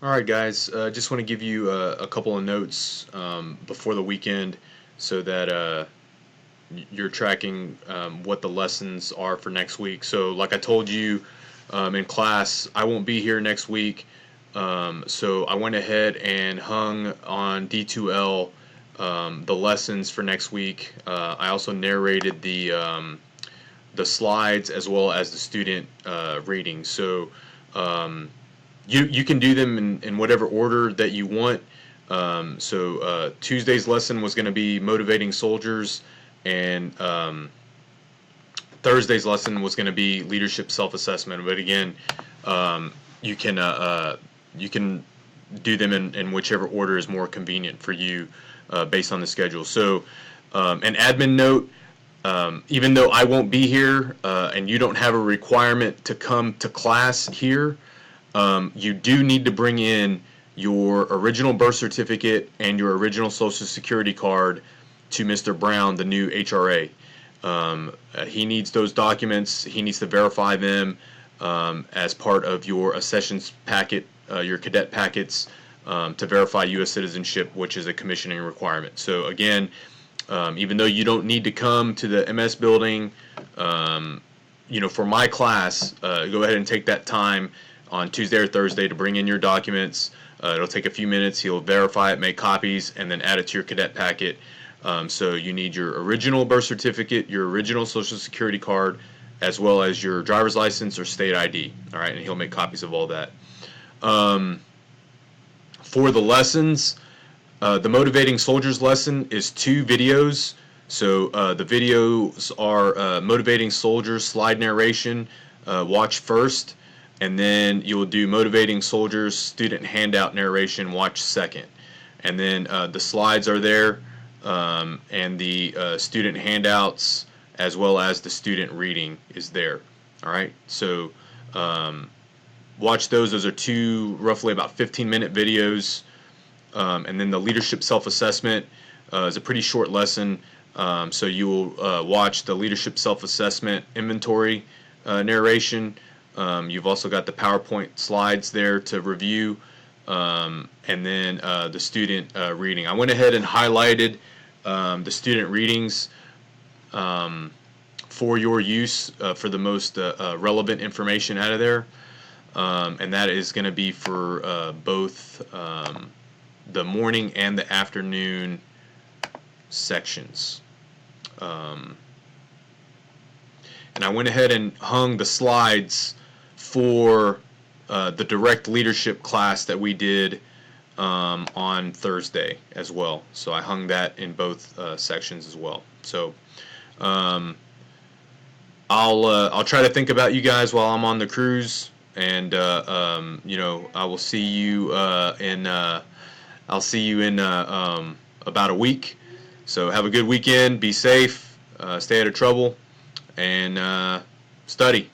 All right, guys. Just want to give you a couple of notes before the weekend so that you're tracking what the lessons are for next week. So, like I told you in class, I won't be here next week. So, I went ahead and hung on D2L the lessons for next week. I also narrated the slides as well as the student reading. So, you can do them in whatever order that you want. Tuesday's lesson was going to be motivating soldiers, and Thursday's lesson was going to be leadership self-assessment. But again, um, you can uh, you can do them in whichever order is more convenient for you based on the schedule. So, an admin note. Even though I won't be here and you don't have a requirement to come to class here, you do need to bring in your original birth certificate and your original Social Security card to Mr. Brown, the new HRA. He needs those documents. He needs to verify them as part of your accessions packet, your cadet packets, to verify U.S. citizenship, which is a commissioning requirement. So again, even though you don't need to come to the MS building, for my class, go ahead and take that time on Tuesday or Thursday to bring in your documents. It'll take a few minutes. He'll verify it, make copies, and then add it to your cadet packet. So you need your original birth certificate, your original Social Security card, as well as your driver's license or state ID. All right, and he'll make copies of all that. For the lessons, the Motivating Soldiers lesson is 2 videos. So the videos are Motivating Soldiers slide narration, watch first, and then you will do Motivating Soldiers student handout narration, watch second. And then the slides are there, and the student handouts as well as the student reading is there. All right, so watch those. Those are 2 roughly about 15-minute videos. And then the leadership self-assessment is a pretty short lesson. So you will watch the leadership self-assessment inventory narration. You've also got the PowerPoint slides there to review, and then the student reading. I went ahead and highlighted the student readings for your use for the most relevant information out of there. And that is going to be for both the morning and the afternoon sections. And I went ahead and hung the slides for the direct leadership class that we did on Thursday as well. So I hung that in both sections as well. So I'll try to think about you guys while I'm on the cruise, and I will see you in. I'll see you in about a week. So have a good weekend. Be safe. Stay out of trouble. And study.